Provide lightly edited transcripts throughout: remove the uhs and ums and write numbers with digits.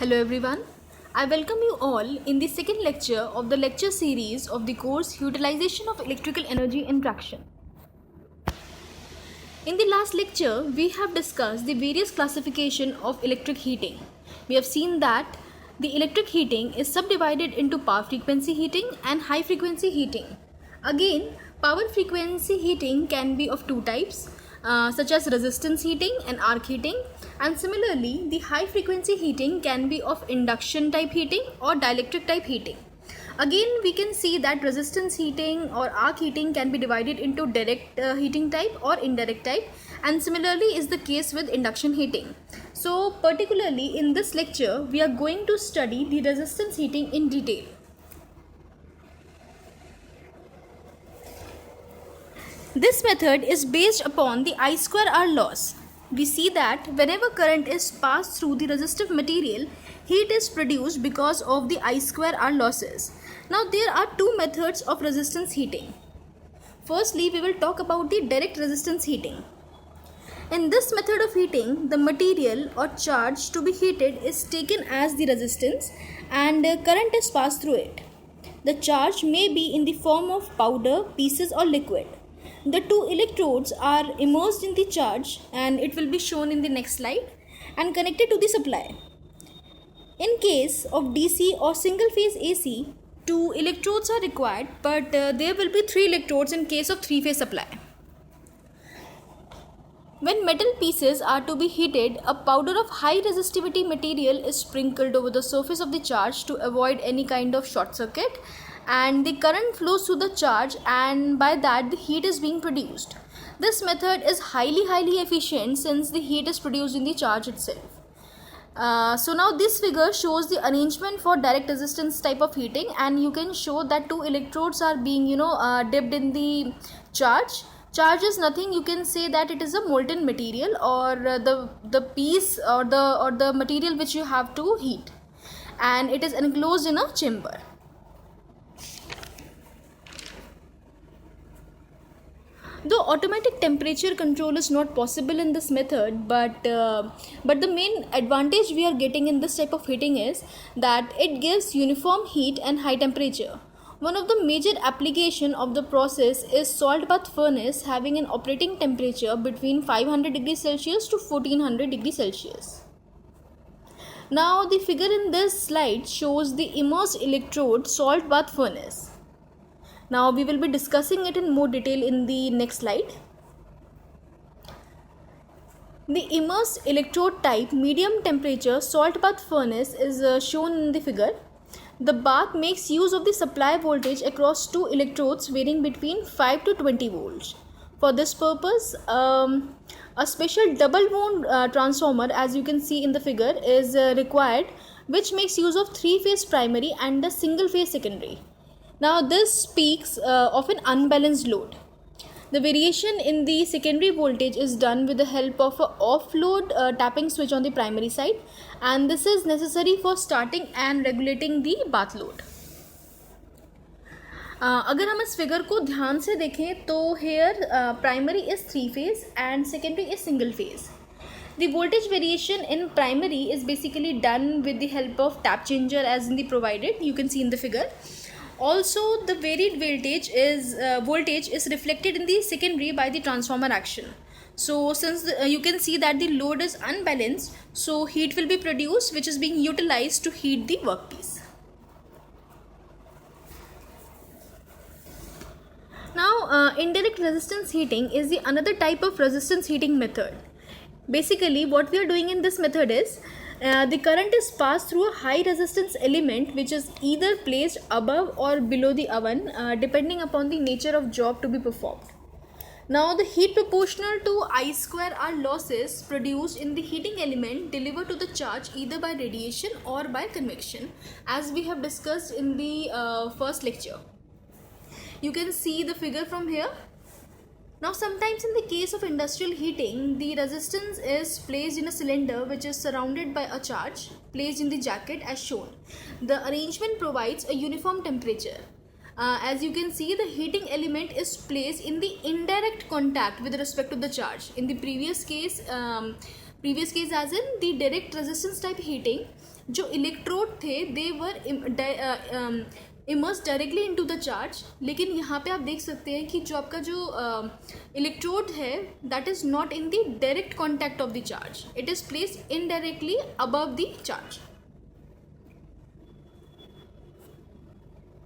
Hello everyone. I welcome you all in the second lecture of the lecture series of the course Utilization of Electrical Energy in Traction. In the last lecture, we have discussed the various classification of electric heating. We have seen that the electric heating is subdivided into power frequency heating and high frequency heating. Again, power frequency heating can be of two types, such as resistance heating and arc heating, and similarly the high frequency heating can be of induction type heating or dielectric type heating. Again, we can see that resistance heating or arc heating can be divided into direct heating type or indirect type, and similarly is the case with induction heating. So particularly in this lecture we are going to study the resistance heating in detail. This method is based upon the I square R laws. We see that whenever current is passed through the resistive material, heat is produced because of the I square R losses. Now there are two methods of resistance heating. Firstly, we will talk about the direct resistance heating. In this method of heating, the material or charge to be heated is taken as the resistance and current is passed through it. The charge may be in the form of powder, pieces or liquid. The two electrodes are immersed in the charge, and it will be shown in the next slide, and connected to the supply. In case of DC or single phase AC, two electrodes are required, but there will be three electrodes in case of three phase supply. When metal pieces are to be heated, a powder of high resistivity material is sprinkled over the surface of the charge to avoid any kind of short circuit, and the current flows through the charge, and by that the heat is being produced. This method is highly efficient since the heat is produced in the charge itself. So now this figure shows the arrangement for direct resistance type of heating, and you can show that two electrodes are being dipped in the charge. Charge is nothing, you can say that it is a molten material or the piece or the material which you have to heat, and it is enclosed in a chamber. Though automatic temperature control is not possible in this method, but the main advantage we are getting in this type of heating is that it gives uniform heat and high temperature. One of the major application of the process is salt bath furnace, having an operating temperature between 500 degrees Celsius to 1400 degrees Celsius. Now the figure in this slide shows the immersed electrode salt bath furnace. Now we will be discussing it in more detail in the next slide. The immersed electrode type medium temperature salt bath furnace is shown in the figure. The bath makes use of the supply voltage across two electrodes varying between 5 to 20 volts. For this purpose, a special double wound transformer, as you can see in the figure, is required, which makes use of three-phase primary and a single-phase secondary. Now this speaks of an unbalanced load. The variation in the secondary voltage is done with the help of an off-load tapping switch on the primary side, and this is necessary for starting and regulating the bath load. अगर हम इस figure को ध्यान से देखें तो here primary is three phase and secondary is single phase. The voltage variation in primary is basically done with the help of tap changer as in the provided, you can see in the figure. Also, the varied voltage is reflected in the secondary by the transformer action. So since you can see that the load is unbalanced, so heat will be produced which is being utilized to heat the workpiece. Now indirect resistance heating is the another type of resistance heating method. Basically what we are doing in this method is the current is passed through a high resistance element which is either placed above or below the oven depending upon the nature of job to be performed. Now the heat proportional to I square R losses produced in the heating element delivered to the charge either by radiation or by convection, as we have discussed in the first lecture. You can see the figure from here. Now sometimes in the case of industrial heating, the resistance is placed in a cylinder which is surrounded by a charge placed in the jacket as shown. The arrangement provides a uniform temperature. As you can see, the heating element is placed in the indirect contact with respect to the charge. In the previous case, previous case as in the direct resistance type heating, जो electrode थे they were immerse directly into the charge, लेकिन यहाँ पे आप देख सकते हैं कि जो आपका जो इलेक्ट्रोड है that is not in the direct contact of the charge, it is placed indirectly above the charge.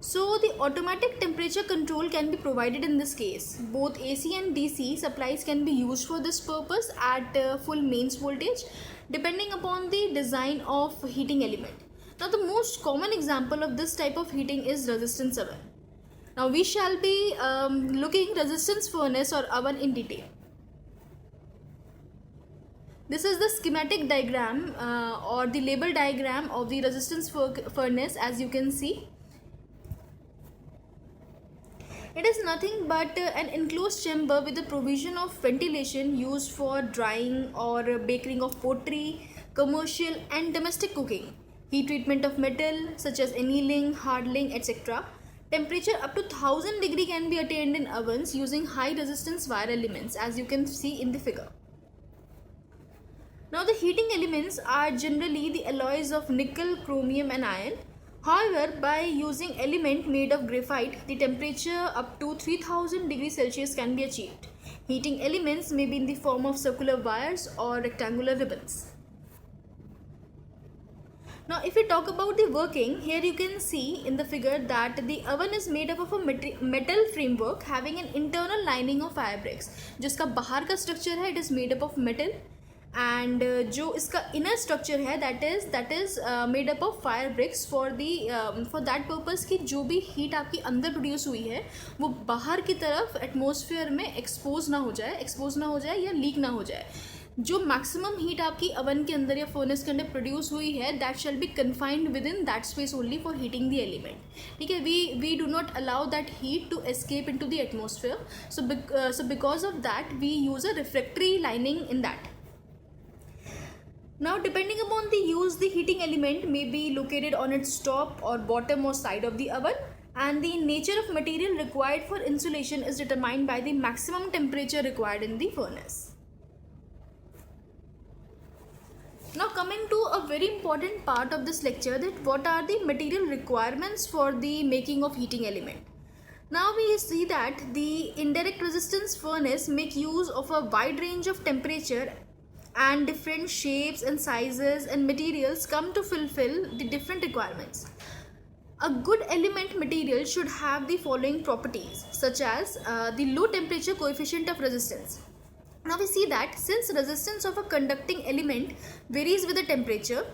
So the automatic temperature control can be provided in this case. Both AC and DC supplies can be used for this purpose at full mains voltage depending upon the design of heating element. Now the most common example of this type of heating is resistance oven. Now we shall be looking resistance furnace or oven in detail. This is the schematic diagram or the label diagram of the resistance furnace. As you can see, it is nothing but an enclosed chamber with the provision of ventilation used for drying or baking of pottery, commercial and domestic cooking, heat treatment of metal such as annealing, hardening, etc. Temperature up to 1000 degree can be attained in ovens using high resistance wire elements, as you can see in the figure. Now the heating elements are generally the alloys of nickel, chromium and iron. However, by using element made of graphite, the temperature up to 3000 degrees Celsius can be achieved. Heating elements may be in the form of circular wires or rectangular ribbons. Now, if we talk about the working, here you can see in the figure that the oven is made up of a metal framework having an internal lining of fire bricks. जिसका बाहर का structure है, it is made up of metal. And जो इसका inner structure है that is made up of fire bricks for that purpose कि जो भी हीट आपकी अंदर प्रोड्यूस हुई है वो बाहर की तरफ एटमॉस्फेयर में एक्सपोज ना हो जाए या लीक ना हो जाए. जो मैक्सिमम हीट आपकी ओवन के अंदर या फर्नेस के अंदर प्रोड्यूस हुई है that shall be confined within that space only for heating the element. ठीक है, we do not allow that heat to escape into the atmosphere. So because of that we use a refractory lining in that. Now depending upon the use, the heating element may be located on its top or bottom or side of the oven, and the nature of material required for insulation is determined by the maximum temperature required in the furnace. Now coming to a very important part of this lecture, that what are the material requirements for the making of heating element. Now we see that the indirect resistance furnace make use of a wide range of temperature and different shapes and sizes and materials come to fulfill the different requirements. A good element material should have the following properties, such as the low temperature coefficient of resistance. Now we see that since resistance of a conducting element varies with the temperature,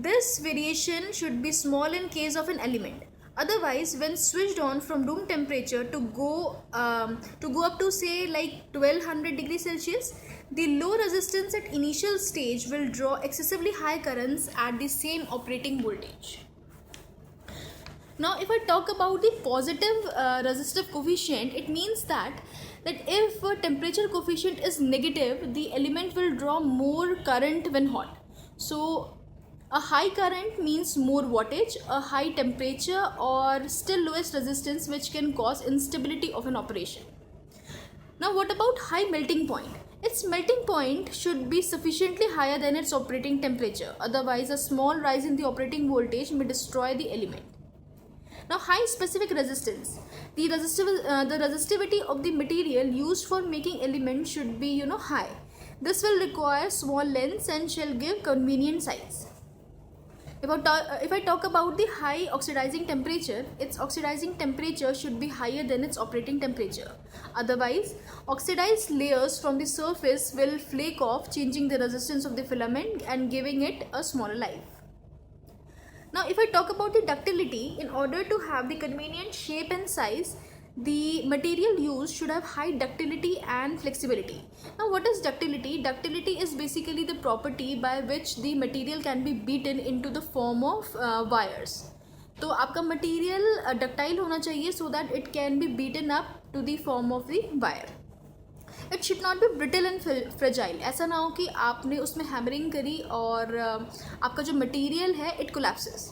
this variation should be small in case of an element. Otherwise, when switched on from room temperature to go up to say like 1200 degrees Celsius, the low resistance at initial stage will draw excessively high currents at the same operating voltage. Now, if I talk about the positive resistive coefficient, it means that if temperature coefficient is negative, the element will draw more current when hot. So a high current means more wattage, a high temperature or still lowest resistance, which can cause instability of an operation. Now what about high melting point? Its melting point should be sufficiently higher than its operating temperature, otherwise a small rise in the operating voltage may destroy the element. Now high specific resistance. The resistivity of the material used for making elements should be high. This will require small lengths and shall give convenient size. If I talk about the high oxidizing temperature, its oxidizing temperature should be higher than its operating temperature. Otherwise, oxidized layers from the surface will flake off, changing the resistance of the filament and giving it a smaller life. Now, if I talk about the ductility, in order to have the convenient shape and size, the material used should have high ductility and flexibility. Now what is ductility? Ductility is basically the property by which the material can be beaten into the form of wires. तो आपका material ductile होना चाहिए so that it can be beaten up to the form of the wire. It should not be brittle and fragile. ऐसा ना हो कि आपने उसमें hammering करी और आपका जो material है it collapses.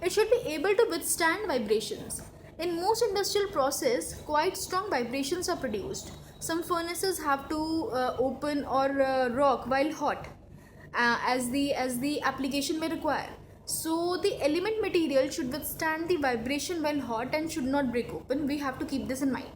It should be able to withstand vibrations. In most industrial process, quite strong vibrations are produced. Some furnaces have to open or rock while hot, as the application may require. So the element material should withstand the vibration while hot and should not break open. We have to keep this in mind.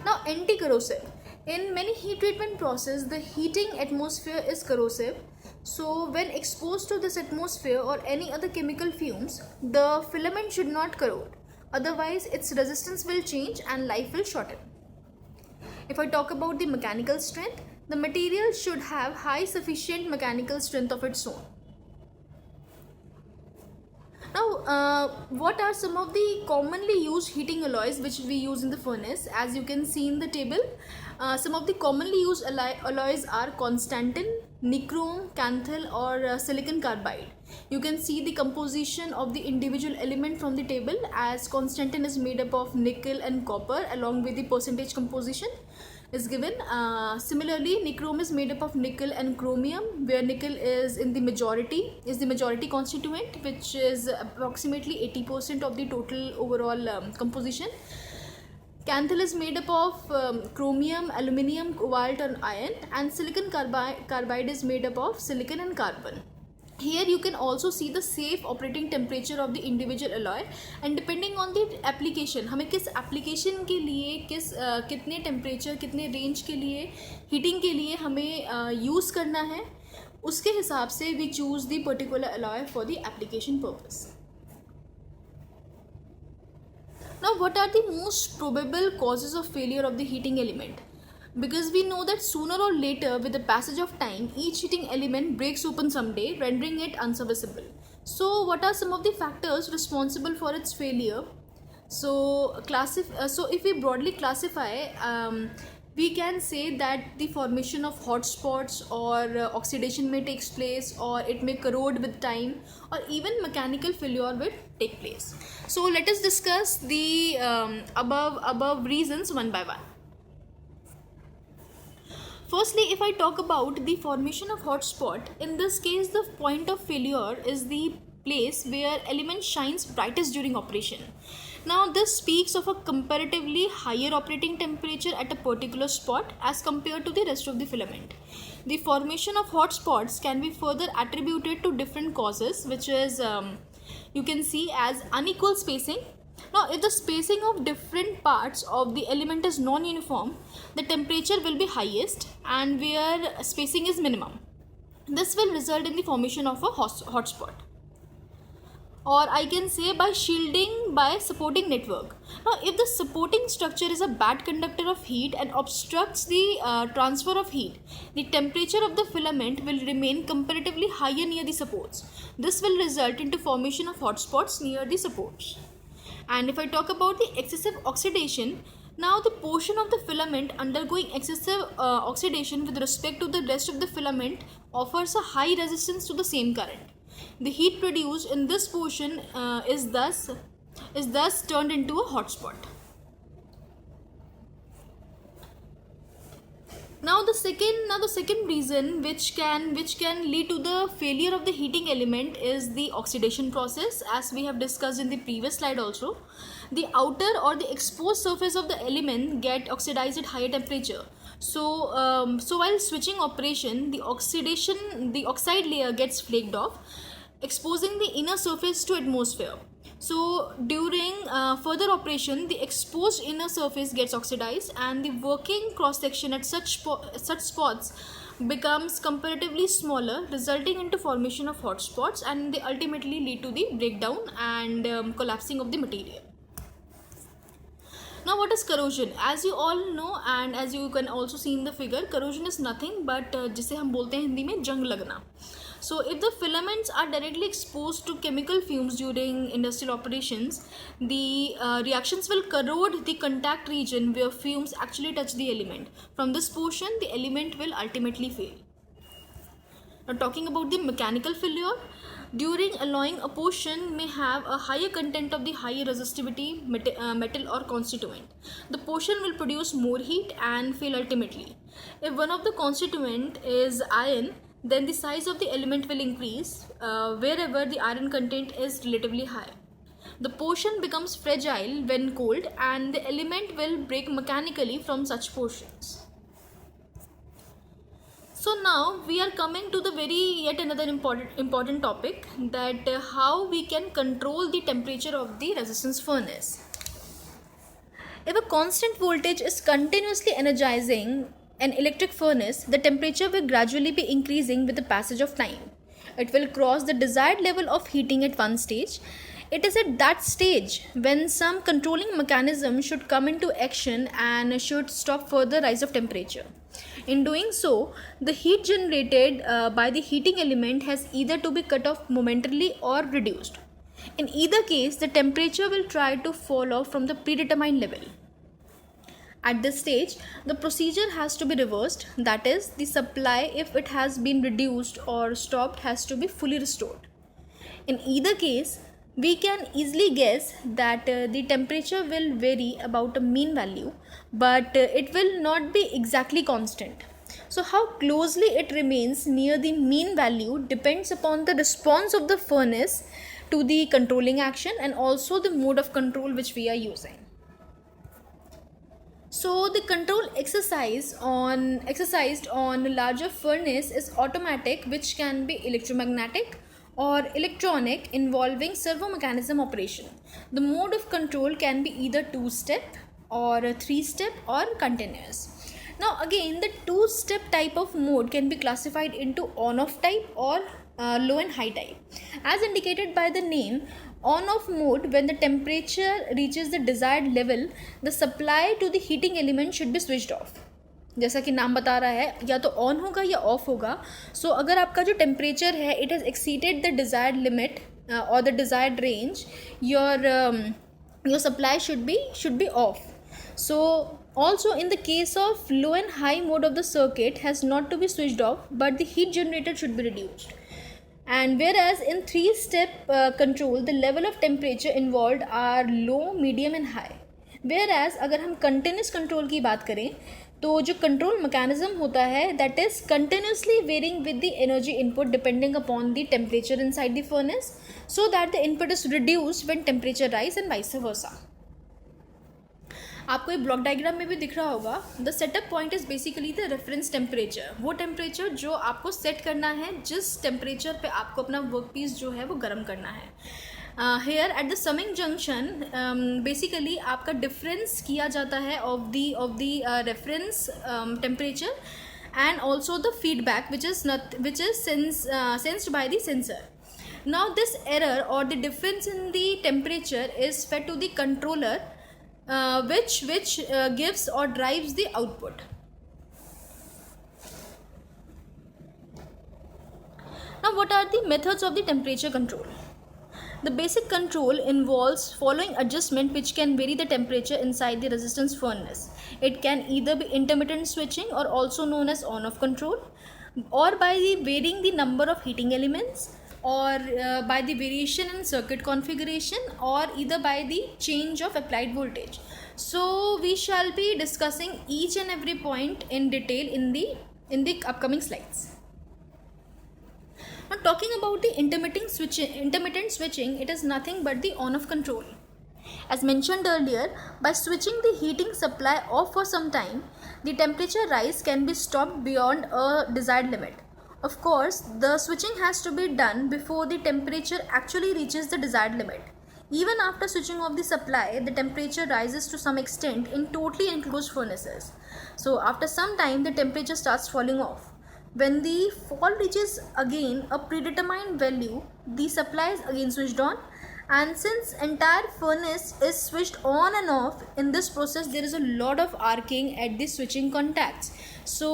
Now, anti-corrosive. In many heat treatment process, the heating atmosphere is corrosive. So when exposed to this atmosphere or any other chemical fumes, the filament should not corrode. Otherwise, its resistance will change and life will shorten. If I talk about the mechanical strength, the material should have high sufficient mechanical strength of its own. Now, what are some of the commonly used heating alloys which we use in the furnace? As you can see in the table, some of the commonly used alloys are constantan, nichrome, canthal or silicon carbide. You can see the composition of the individual element from the table, as constantan is made up of nickel and copper along with the percentage composition is given. Similarly, nichrome is made up of nickel and chromium, where nickel is the majority constituent, which is approximately 80% of the total overall composition. Canthal is made up of chromium, aluminium, cobalt and iron, and silicon carbide is made up of silicon and carbon. Here you can also see the safe operating temperature of the individual alloy, and depending on the application, हमें किस application के लिए कितने temperature कितने range के लिए heating के लिए हमें use करना है, उसके हिसाब से we choose the particular alloy for the application purpose. Now, what are the most probable causes of failure of the heating element? Because we know that sooner or later, with the passage of time, each heating element breaks open someday, rendering it unserviceable. So what are some of the factors responsible for its failure? So if we broadly classify, we can say that the formation of hot spots or oxidation may take place, or it may corrode with time, or even mechanical failure will take place. So let us discuss the above reasons one by one. Firstly, if I talk about the formation of hot spot, in this case the point of failure is the place where element shines brightest during operation. Now this speaks of a comparatively higher operating temperature at a particular spot as compared to the rest of the filament. The formation of hot spots can be further attributed to different causes, which is you can see as unequal spacing. Now, if the spacing of different parts of the element is non-uniform, the temperature will be highest, and where spacing is minimum, this will result in the formation of a hot spot. Or I can say by shielding by supporting network. Now, if the supporting structure is a bad conductor of heat and obstructs the transfer of heat, the temperature of the filament will remain comparatively higher near the supports. This will result into formation of hot spots near the supports. And if I talk about the excessive oxidation, now the portion of the filament undergoing excessive oxidation with respect to the rest of the filament offers a high resistance to the same current. The heat produced in this portion is thus turned into a hot spot. Now the second reason which can lead to the failure of the heating element is the oxidation process, as we have discussed in the previous slide also. The outer or the exposed surface of the element get oxidized at higher temperature. So while switching operation, the oxide layer gets flaked off, exposing the inner surface to atmosphere. So during further operation, the exposed inner surface gets oxidized, and the working cross section at such spots becomes comparatively smaller, resulting into formation of hot spots, and they ultimately lead to the breakdown and collapsing of the material. Now, what is corrosion? As you all know, and as you can also see in the figure, corrosion is nothing but जिसे हम बोलते हैं हिंदी में जंग लगना. So if the filaments are directly exposed to chemical fumes during industrial operations, the reactions will corrode the contact region where fumes actually touch the element. From this portion, the element will ultimately fail. Now, talking about the mechanical failure, during alloying, a portion may have a higher content of the higher resistivity metal or constituent. The portion will produce more heat and fail ultimately. If one of the constituent is iron, then the size of the element will increase wherever the iron content is relatively high. The portion becomes fragile when cooled and the element will break mechanically from such portions. So now we are coming to the yet another important topic, that how we can control the temperature of the resistance furnace. If a constant voltage is continuously energizing an electric furnace, the temperature will gradually be increasing with the passage of time. It will cross the desired level of heating at one stage. It is at that stage when some controlling mechanism should come into action and should stop further rise of temperature. In doing so, the heat generated by the heating element has either to be cut off momentarily or reduced. In either case, the temperature will try to fall off from the predetermined level. At this stage, the procedure has to be reversed, that is, the supply, if it has been reduced or stopped, has to be fully restored. In either case, we can easily guess that the temperature will vary about a mean value, but it will not be exactly constant. So how closely it remains near the mean value depends upon the response of the furnace to the controlling action and also the mode of control which we are using. So the control exercised on larger furnace is automatic, which can be electromagnetic or electronic, involving servo mechanism operation. The mode of control can be either two-step or a three-step or continuous. Now again, the two-step type of mode can be classified into on-off type or low and high type. As indicated by the name, on-off mode, when the temperature reaches the desired level, the supply to the heating element should be switched off. जैसा कि नाम बता रहा है, या तो on होगा या ऑफ होगा. सो अगर आपका जो टेम्परेचर है it has exceeded the desired limit और the desired range, your supply should be off. So also in the case of low and high mode of the circuit has not to be switched off, but the heat generated should be reduced. And whereas in three-step control, the level of temperature involved are low, medium and high. Whereas अगर हम continuous control की बात करें तो जो control mechanism होता है that is continuously varying with the energy input depending upon the temperature inside the furnace, so that the input is reduced when temperature rise and vice versa. आपको ये block diagram में भी दिख रहा होगा. The setup point is basically the reference temperature, वो temperature जो आपको सेट करना है, जिस टेम्परेचर पे आपको अपना वर्क पीस जो है वो गर्म करना है. Here at the summing junction basically आपका डिफरेंस किया जाता है of the reference temperature and also the feedback which is sensed by the sensor. Now this error or the difference in the temperature is fed to the controller, which gives or drives the output. Now what are the methods of the temperature control? The basic control involves following adjustment which can vary the temperature inside the resistance furnace. It can either be intermittent switching or also known as on-off control, or by varying the number of heating elements, or by the variation in circuit configuration, or either by the change of applied voltage. So we shall be discussing each and every point in detail in the upcoming slides. Now talking about the intermittent switching, it is nothing but the on-off control. As mentioned earlier, by switching the heating supply off for some time, the temperature rise can be stopped beyond a desired limit. Of course, the switching has to be done before the temperature actually reaches the desired limit. Even after switching off the supply, the temperature rises to some extent in totally enclosed furnaces. So after some time, the temperature starts falling off. When the fall reaches again a predetermined value, the supply is again switched on, and since entire furnace is switched on and off, in this process there is a lot of arcing at the switching contacts. So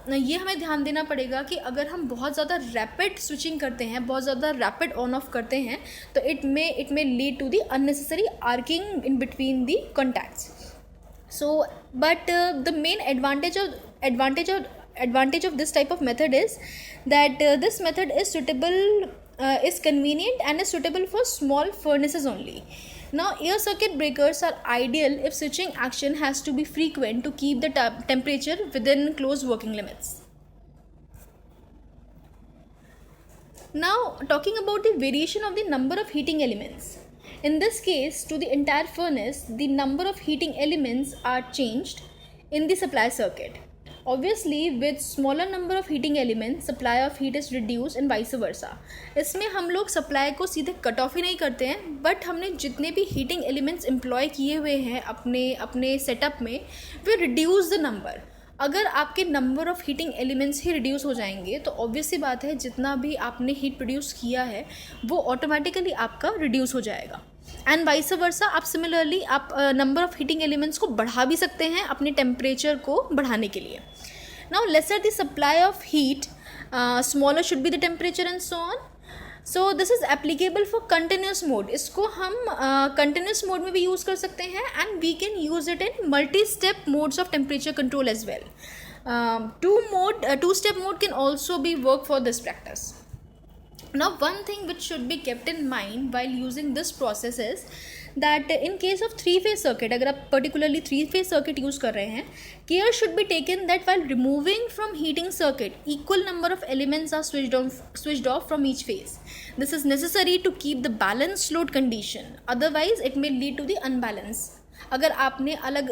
ये हमें ध्यान देना पड़ेगा कि अगर हम बहुत ज़्यादा रैपिड स्विचिंग करते हैं, बहुत ज़्यादा रैपिड ऑन ऑफ करते हैं, तो it may lead to the unnecessary arcing in between the contacts. So but the main advantage of this type of method is that this method is suitable, is convenient and is suitable for small furnaces only. Now air circuit breakers are ideal if switching action has to be frequent to keep the temperature within closed working limits. Now talking about the variation of the number of heating elements. In this case, to the entire furnace, the number of heating elements are changed in the supply circuit. Obviously, with smaller number of heating elements, supply of heat is reduced and vice versa. इसमें हम लोग supply को सीधे cut off ही नहीं करते हैं, but हमने जितने भी हीटिंग एलिमेंट्स एम्प्लॉय किए हुए हैं अपने सेटअप में, वे रिड्यूस द नंबर. अगर आपके number of heating elements he reduce हो जाएंगे तो ऑब्वियस सी बात है जितना भी आपने हीट प्रोड्यूस किया है वो ऑटोमेटिकली आपका रिड्यूस हो जाएगा. एंड वाइस वर्सा, आप सिमिलरली आप नंबर ऑफ हीटिंग एलिमेंट्स को बढ़ा भी सकते हैं अपने टेम्परेचर को बढ़ाने के लिए. Now lesser the supply of heat, smaller should be the temperature and so on. So this is applicable for continuous mode. इसको हम कंटिन्यूस मोड में भी यूज़ कर सकते हैं and we can use it in multi step modes of temperature control as well. Two step mode can also be work for this practice. Now, one thing which should be kept in mind while using this process is that in case of three-phase circuit, अगर आप particularly three-phase circuit use कर रहे हैं, care should be taken that while removing from heating circuit, equal number of elements are switched off from each phase. This is necessary to keep the balanced load condition. Otherwise, it may lead to the unbalance. अगर आपने अलग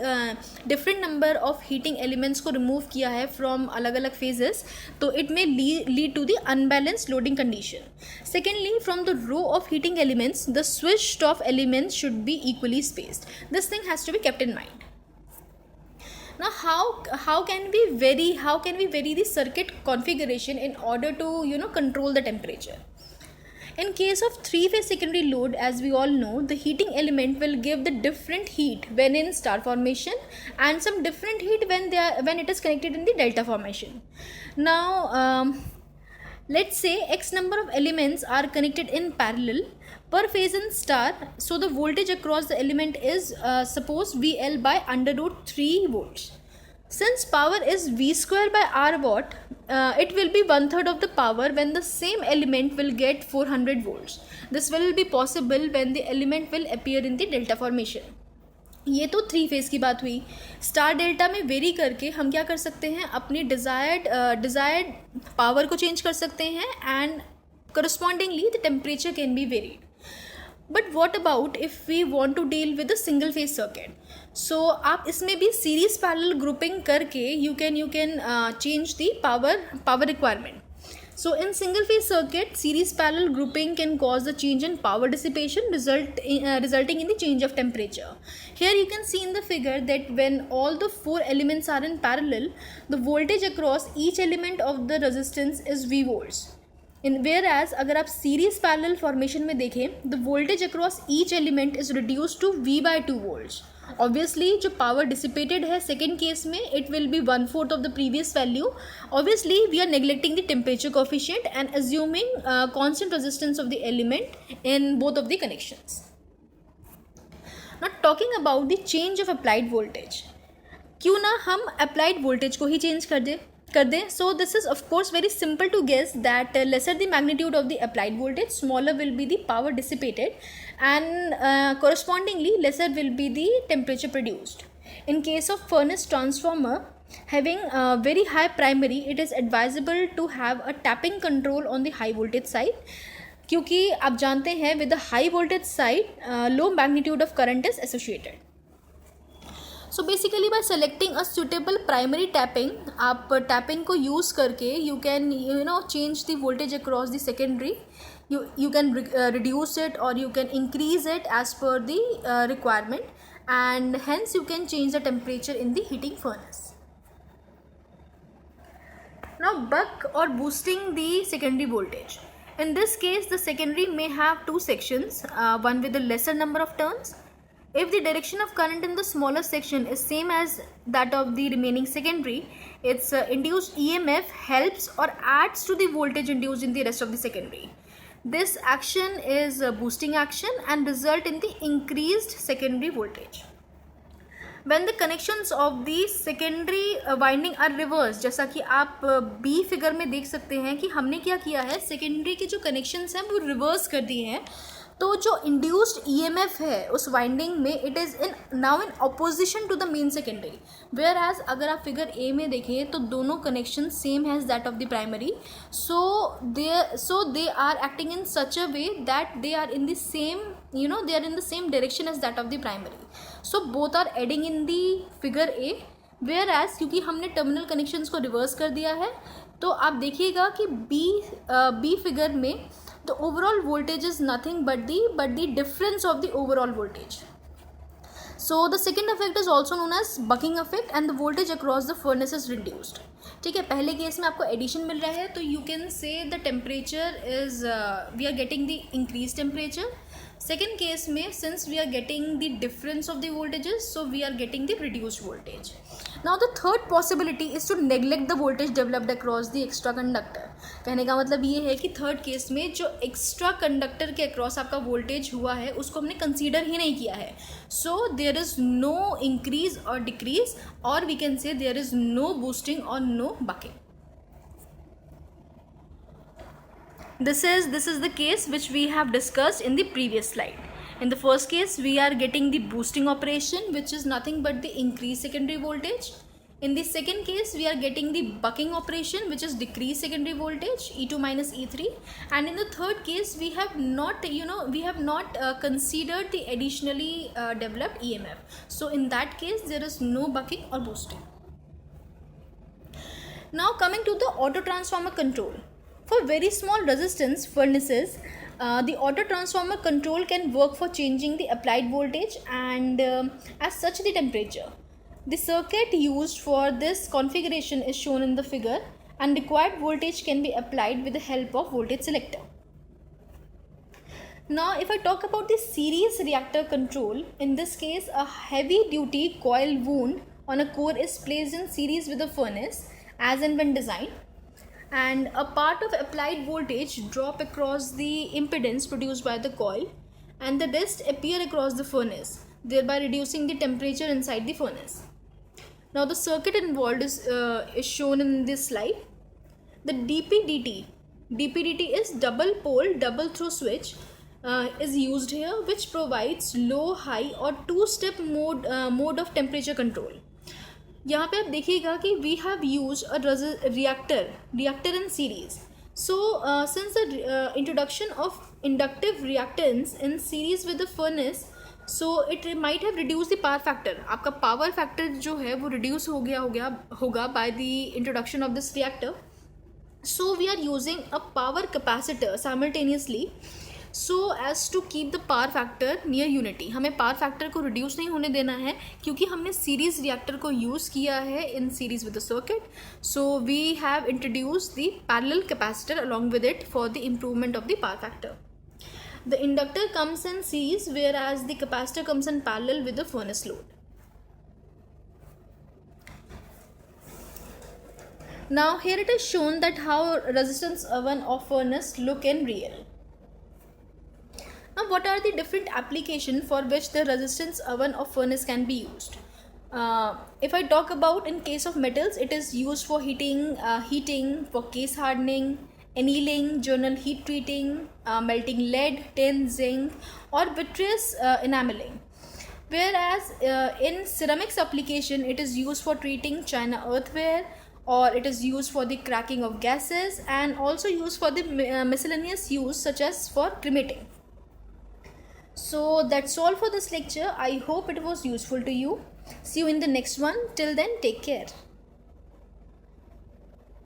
different number of heating elements को remove किया है from अलग अलग phases तो it may lead to the unbalanced loading condition. Secondly, from the row of heating elements the switched off elements should be equally spaced. This thing has to be kept in mind. Now, how can we vary the circuit configuration in order to control the temperature? In case of three-phase secondary load, as we all know, the heating element will give the different heat when in star formation and some different heat when it is connected in the delta formation. Now, let's say X number of elements are connected in parallel per phase in star. So the voltage across the element is suppose VL by under root 3 volts. Since power is V square by R watt, it will be 1/3 of the power when the same element will get 400 volts. This will be possible when the element will appear in the delta formation. ये तो three phase की बात हुई. Star delta में very करके हम क्या कर सकते हैं, अपनी डिज़ायर्ड पावर को चेंज कर सकते हैं and correspondingly the temperature can be varied. But what about if we want to deal with a single phase circuit? So आप इसमें भी series parallel grouping करके you can change the power requirement. So in single phase circuit, series parallel grouping can cause the change in power dissipation resulting in the change of temperature. Here you can see in the figure that when all the 4 elements are in parallel, the voltage across each element of the resistance is V volts. Whereas अगर आप series parallel formation में देखें, the voltage across each element is reduce to V by 2 volts. Obviously जो power dissipated है second case में it will be 1/4 of the previous value. Obviously we are neglecting the temperature coefficient and assuming constant resistance of the element in both of the connections. Not talking about the change of applied voltage. क्यों ना हम applied voltage को ही change कर दें. So this is of course very simple to guess that lesser the magnitude of the applied voltage, smaller will be the power dissipated and correspondingly lesser will be the temperature produced. In case of furnace transformer having very high primary, it is advisable to have a tapping control on the high voltage side, क्योंकि आप जानते हैं with the high voltage side low magnitude of current is associated. So basically by selecting a suitable primary tapping, आप tapping को use करके you can change the voltage across the secondary. You can reduce it or you can increase it as per the requirement, and hence you can change the temperature in the heating furnace. Now buck or boosting the secondary voltage. In this case the secondary may have two sections, one with a lesser number of turns. If the direction of current in the smaller section is same as that of the remaining secondary, its induced EMF helps or adds to the voltage induced in the rest of the secondary. This action is a boosting action and result in the increased secondary voltage. When the connections of the secondary winding are reversed, जैसा कि आप B figure में देख सकते हैं कि हमने क्या किया है, secondary के जो connections हैं वो reverse कर दिए हैं. तो जो इंड्यूस्ड ईएमएफ है उस वाइंडिंग में it is in now in opposition to the main secondary, whereas अगर आप फिगर ए में देखें तो दोनों connection same has that of the primary, so they are acting in such a way that they are in the same they are in the same direction as that of the primary, so both are adding in the figure A, whereas क्योंकि हमने terminal connections को reverse कर दिया है तो आप देखिएगा कि बी फिगर में the overall voltage is nothing but the difference of the overall voltage. So the second effect is also known as bucking effect and the voltage across the furnace is reduced. ठीक है, पहले case में आपको addition मिल रहा है तो you can say the temperature is we are getting the increase temperature. Second case में since we are getting the difference of the voltages so we are getting the reduced voltage. Now the third possibility is to neglect the voltage developed across the extra conductor. कहने का मतलब ये है कि third case में जो extra conductor के across आपका वोल्टेज हुआ है उसको हमने कंसीडर ही नहीं किया है. So there is no increase or decrease or we can say there is no boosting or no bucking. This is the case which we have discussed in the previous slide. In the first case we are getting the boosting operation which is nothing but the increased secondary voltage. In the second case we are getting the bucking operation which is decreased secondary voltage E2 minus E3, and in the third case we have not considered the additionally developed EMF. So in that case there is no bucking or boosting. Now coming to the auto transformer control. For very small resistance furnaces, the auto transformer control can work for changing the applied voltage and as such the temperature. The circuit used for this configuration is shown in the figure and required voltage can be applied with the help of voltage selector. Now if I talk about the series reactor control, in this case a heavy duty coil wound on a core is placed in series with the furnace as and when designed, and a part of applied voltage drop across the impedance produced by the coil and the rest appear across the furnace, thereby reducing the temperature inside the furnace. Now the circuit involved is shown in this slide. The DP-dt is double pole double throw switch is used here, which provides low, high or two-step mode of temperature control. यहाँ पे आप देखिएगा कि we have use a reactor in series. So since the introduction of inductive reactance in series with the furnace, so it might have reduce the power factor. आपका power factor जो है वो reduce होगा by the introduction of this reactor. So we are using a power capacitor simultaneously so as to keep the power factor near unity. हमें power factor को reduce नहीं होने देना है क्योंकि हमने सीरीज रिएक्टर को यूज़ किया है in series with the circuit. So we have introduce the parallel capacitor along with it for the improvement of the power factor. The inductor comes in series whereas the capacitor comes in parallel with the furnace load. Now here it is shown that how resistance oven of furnace look in real. Now what are the different applications for which the resistance oven of furnace can be used? If I talk about in case of metals, it is used for heating for case hardening, annealing, journal heat treating, melting lead, tin, zinc or vitreous enameling. Whereas in ceramics application it is used for treating china earthenware, or it is used for the cracking of gases and also used for the miscellaneous use such as for cremating. So that's all for this lecture. I hope it was useful to you. See you in the next one. Till then, take care.